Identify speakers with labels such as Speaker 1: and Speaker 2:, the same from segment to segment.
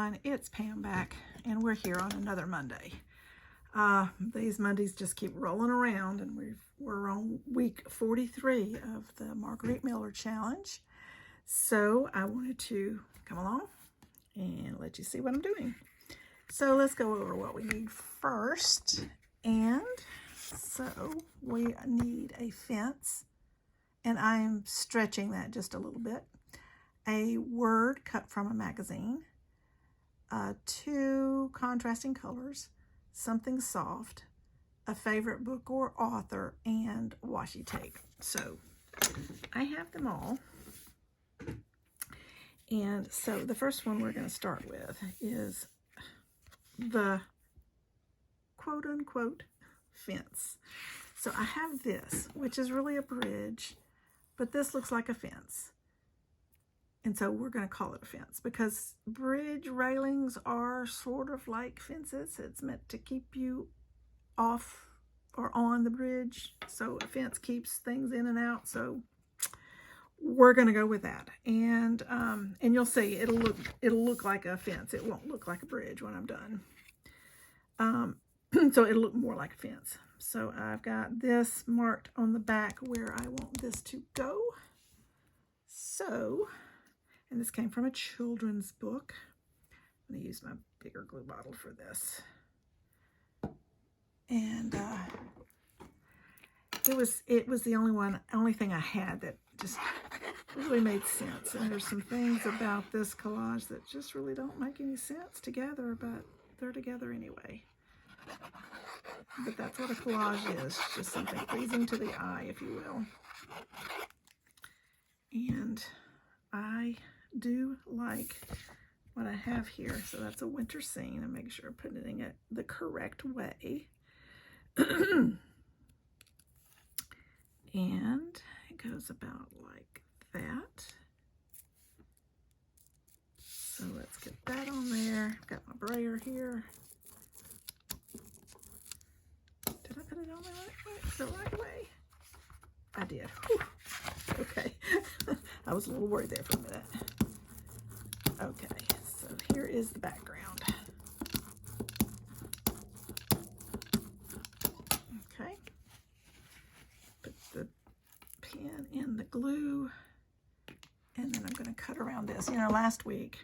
Speaker 1: everyone, it's Pam back, and we're here on another Monday. These Mondays just keep rolling around, and we're on week 43 of the Margarete Miller challenge. So I wanted to come along and let you see what I'm doing. So let's go over what we need first. And so we need a fence, and I'm stretching that just a little bit. A word cut from a magazine, 2 contrasting colors, something soft, a favorite book or author, and washi tape. So I have them all. And so the first one we're going to start with is the quote-unquote fence. So I have this, which is really a bridge, but this looks like a fence. And so we're going to call it a fence because bridge railings are sort of like fences. It's meant to keep you off or on the bridge. So a fence keeps things in and out. So we're going to go with that. And you'll see it'll look like a fence. It won't look like a bridge when I'm done. So it'll look more like a fence. So I've got this marked on the back where I want this to go. So, and this came from a children's book. I'm going to use my bigger glue bottle for this. And it was the only thing I had that just really made sense. And there's some things about this collage that just really don't make any sense together, but they're together anyway. But that's what a collage is, just something pleasing to the eye, if you will. And I do like what I have here. So that's a winter scene. I'm making sure I'm putting it the correct way. And it goes about like that. So let's get that on there. I've got my brayer here. Did I put it on the right way? I did. Whew. Okay. I was a little worried there for a minute. Okay, so here is the background. Okay. Put the pen in the glue, and then I'm going to cut around this. You know, last week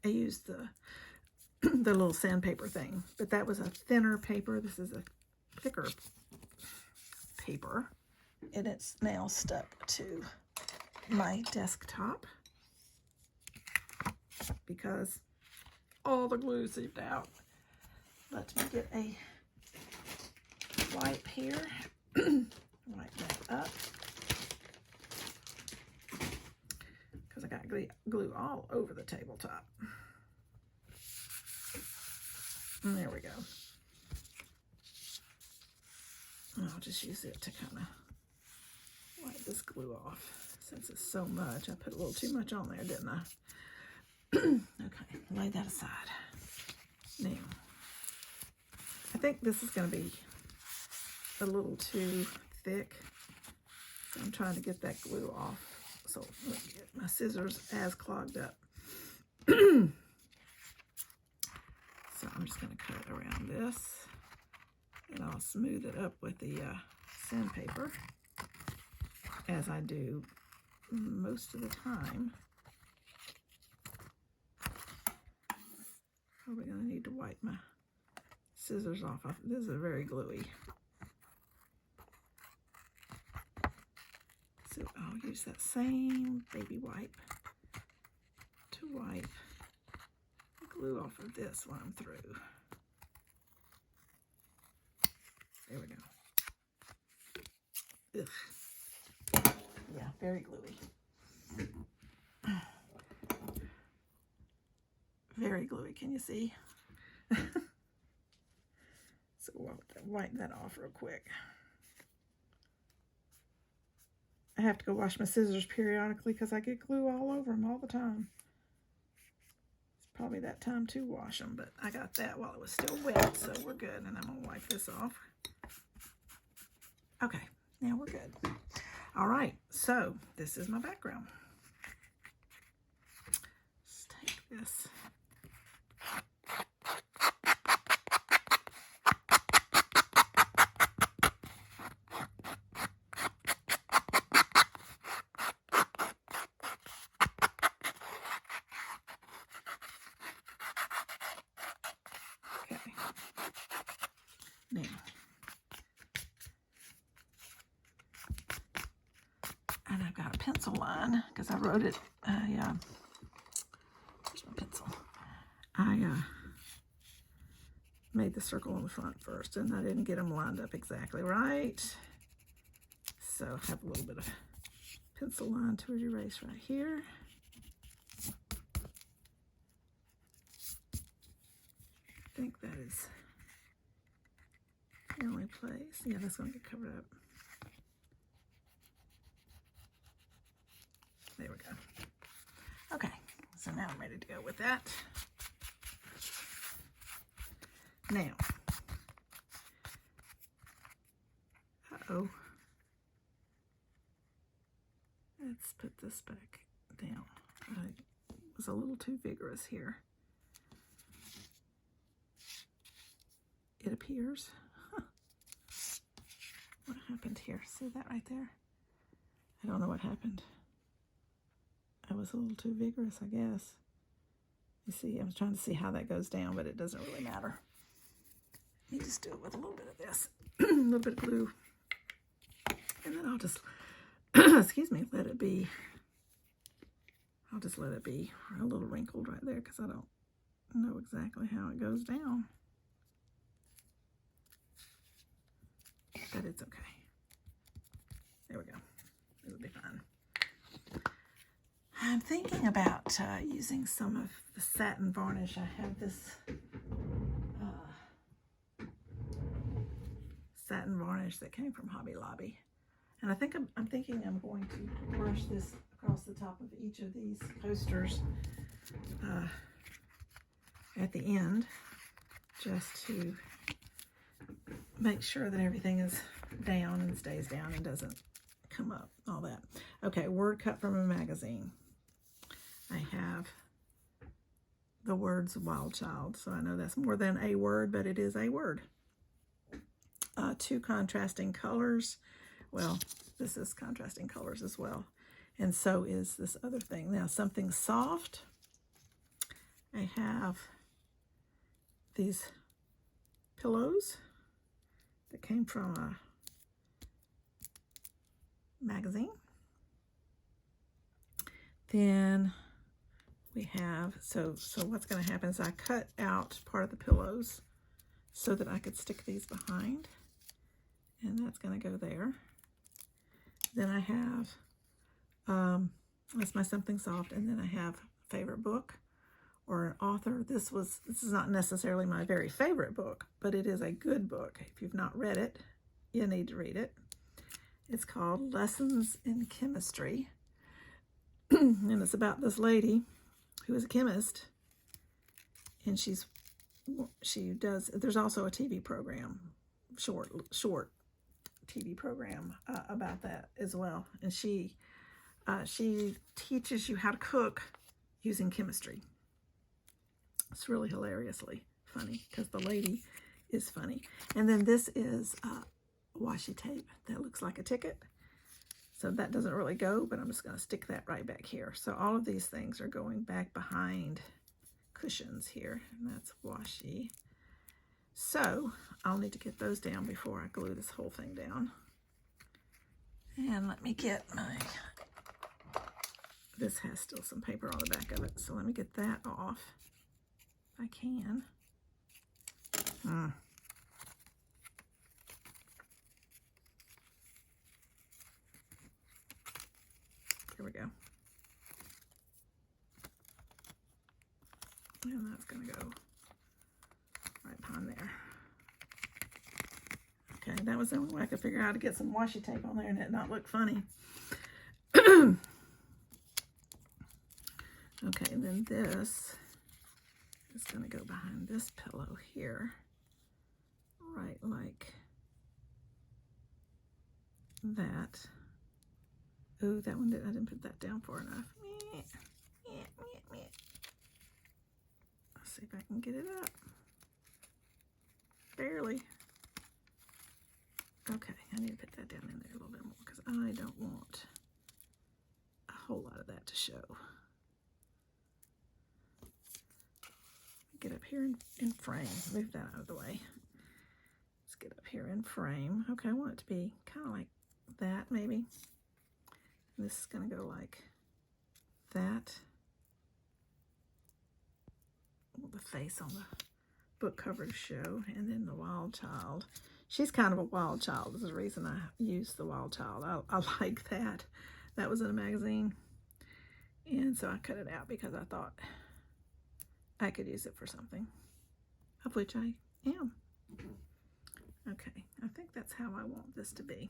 Speaker 1: I used the little sandpaper thing, but that was a thinner paper. This is a thicker paper, and it's now stuck to my desktop because all the glue seeped out. Let me get a wipe here. Wipe that up because I got glue all over the tabletop. And there we go. And I'll just use it to kind of wipe this glue off. Since it's so much, I put a little too much on there, didn't I? Okay, lay that aside. Now, I think this is going to be a little too thick. So I'm trying to get that glue off. So let me get my scissors as clogged up. So I'm just going to cut around this, and I'll smooth it up with the sandpaper, as I do most of the time. Probably going to need to wipe my scissors off. This is very gluey. So I'll use that same baby wipe to wipe the glue off of this when I'm through. There we go. Ugh. Yeah, very gluey. Very gluey, can you see? So we'll wipe that off real quick. I have to go wash my scissors periodically because I get glue all over them all the time. It's probably that time to wash them, but I got that while it was still wet, so we're good. And I'm going to wipe this off. Okay, now we're good. All right, so this is my background. Let's take this Now, and I've got a pencil line because I wrote it. Yeah, where's my pencil? I made the circle on the front first, and I didn't get them lined up exactly right. So I have a little bit of pencil line to erase right here. I think that is the only place. Yeah, that's going to get covered up. There we go. Okay, so now I'm ready to go with that. Now, let's put this back down. I was a little too vigorous here. It appears. What happened here? See that right there? I don't know what happened. I was a little too vigorous, I guess. You see, I was trying to see how that goes down, but it doesn't really matter. You just do it with a little bit of this, a little bit of glue, and then I'll just, excuse me, let it be. I'll just let it be a little wrinkled right there because I don't know exactly how it goes down. But it's okay. There we go. It'll be fine. I'm thinking about using some of the satin varnish. I have this satin varnish that came from Hobby Lobby, and I think I'm thinking I'm going to brush this across the top of each of these posters at the end, just to make sure that everything is down and stays down and doesn't come up, all that. Okay, word cut from a magazine. I have the words wild child, so I know that's more than a word, but it is a word. 2 contrasting colors. Well, this is contrasting colors as well, and so is this other thing. Now, something soft. I have these pillows that came from a magazine. Then we have, so what's going to happen is I cut out part of the pillows so that I could stick these behind, and that's going to go there. Then I have, that's my something soft, and then I have a favorite book or an author. This is not necessarily my very favorite book, but it is a good book. If you've not read it, you need to read it. It's called Lessons in Chemistry, and it's about this lady who is a chemist, and there's also a TV program, short TV program about that as well, and she teaches you how to cook using chemistry. It's really hilariously funny because the lady is funny. And then this is washi tape that looks like a ticket. So that doesn't really go, but I'm just going to stick that right back here. So all of these things are going back behind cushions here, and that's washi. So I'll need to get those down before I glue this whole thing down. And let me get this has still some paper on the back of it, so let me get that off if I can. There we go. And that's going to go right behind there. Okay, that was the only way I could figure out how to get some washi tape on there and it not look funny. Okay, then this is going to go behind this pillow here, right like that. Ooh, that one I didn't put that down far enough. Let's see if I can get it up. Barely. Okay, I need to put that down in there a little bit more because I don't want a whole lot of that to show. Get up here in frame. Move that out of the way. Let's get up here in frame. Okay, I want it to be kind of like that, maybe. And this is going to go like that. The face on the book cover to show, and then the wild child. She's kind of a wild child. This is the reason I used the wild child. I like that. That was in a magazine, and so I cut it out because I thought I could use it for something, of which I am. Okay, I think that's how I want this to be.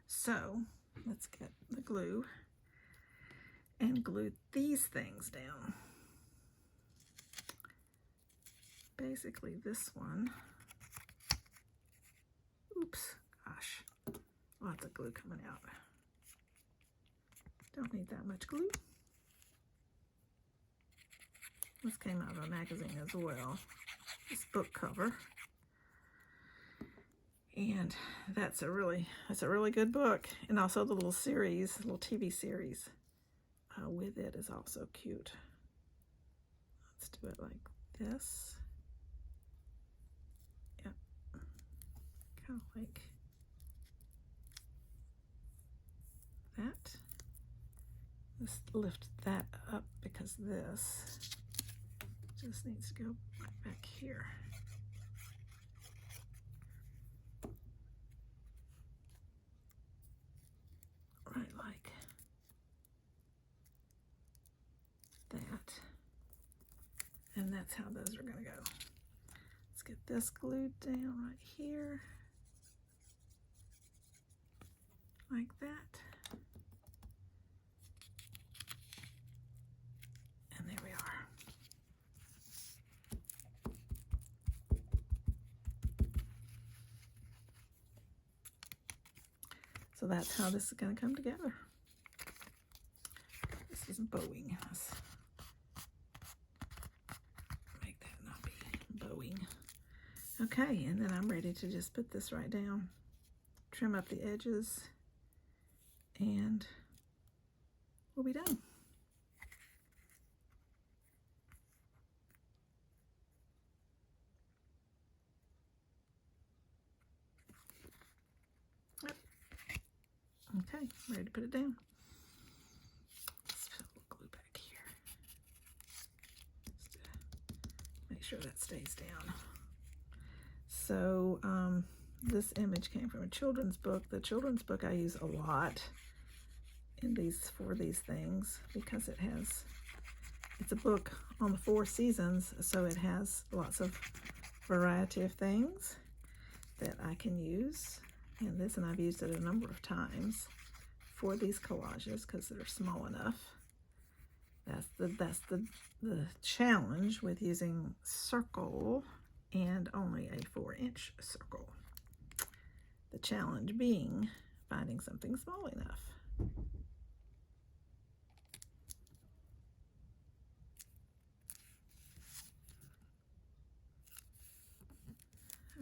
Speaker 1: So let's get the glue and glue these things down. Basically this one, oops, gosh, lots of glue coming out. Don't need that much glue. This came out of a magazine as well, this book cover. And that's a really good book. And also the little series, little TV series with it is also cute. Let's do it like this. Yep. Kind of like that. Let's lift that up because this just needs to go back here. Right like that. And that's how those are going to go. Let's get this glued down right here. Like that. And there we are. So that's how this is going to come together. This is bowing. Let's make that not be bowing. Okay, and then I'm ready to just put this right down, trim up the edges, and we'll be done. Okay, ready to put it down. Let's put a little glue back here. Just to make sure that stays down. So this image came from a children's book. The children's book I use a lot in for these things because it's a book on the 4 seasons, so it has lots of variety of things that I can use. And I've used it a number of times for these collages because they're small enough. That's the challenge with using circle and only a 4-inch circle. The challenge being finding something small enough.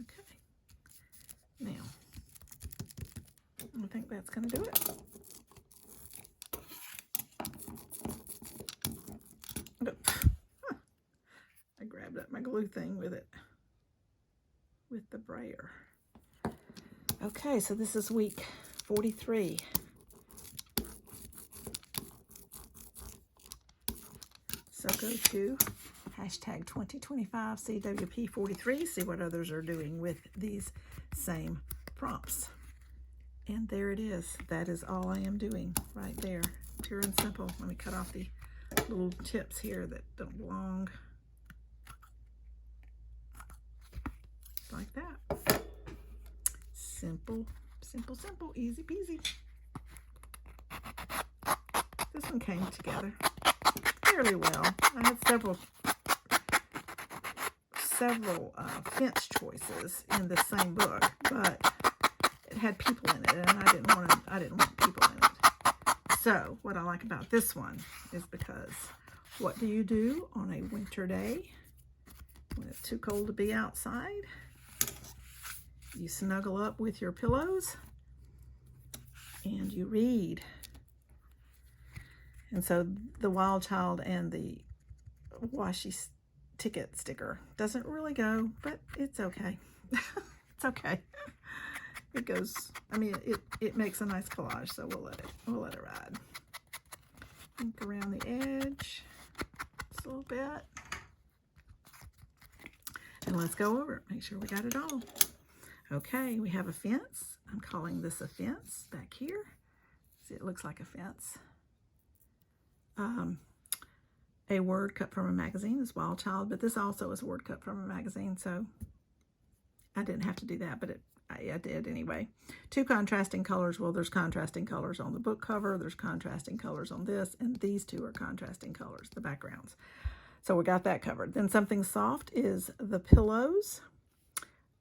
Speaker 1: Okay. Now, I think that's going to do it. I grabbed up my glue thing with it, with the brayer. Okay, so this is week 43. So go to hashtag 2025CWP43, see what others are doing with these same prompts. And there it is. That is all I am doing right there. Pure and simple. Let me cut off the little tips here that don't belong. Like that. Simple, simple, simple. Easy peasy. This one came together fairly well. I had several fence choices in the same book, but it had people in it, and I didn't want people in it. So what I like about this one is because what do you do on a winter day when it's too cold to be outside? You snuggle up with your pillows and you read. And so the wild child and the washi ticket sticker doesn't really go, but it's okay. It's okay. It goes, I mean, it makes a nice collage, so we'll let it ride. Ink around the edge just a little bit. And let's go over it, make sure we got it all. Okay, we have a fence. I'm calling this a fence back here. See, it looks like a fence. A word cut from a magazine is Wild Child, but this also is a word cut from a magazine, so I didn't have to do that, but I did anyway. Two contrasting colors. Well, there's contrasting colors on the book cover. There's contrasting colors on this, and these two are contrasting colors, the backgrounds. So we got that covered. Then something soft is The Pillows.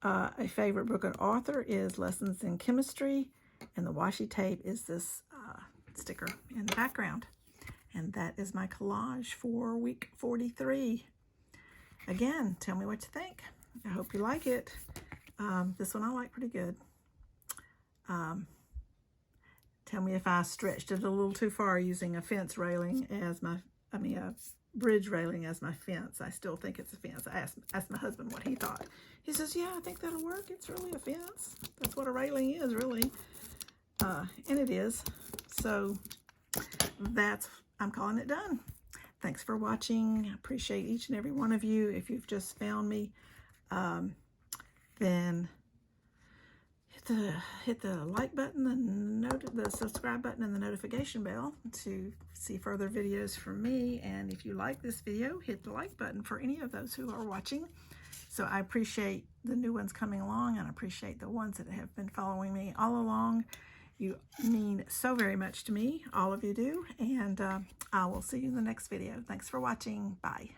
Speaker 1: A favorite book and author is Lessons in Chemistry, and the washi tape is this sticker in the background. And that is my collage for week 43. Again, tell me what you think. I hope you like it. This one I like pretty good. Tell me if I stretched it a little too far using a fence railing as my, a bridge railing as my fence. I still think it's a fence. I asked my husband what he thought. He says, yeah, I think that'll work. It's really a fence. That's what a railing is, really. And it is. So I'm calling it done. Thanks for watching. I appreciate each and every one of you. If you've just found me, then hit the like button, the subscribe button, and the notification bell to see further videos from me. And if you like this video, hit the like button for any of those who are watching. So I appreciate the new ones coming along, and I appreciate the ones that have been following me all along. You mean so very much to me. All of you do. And I will see you in the next video. Thanks for watching. Bye.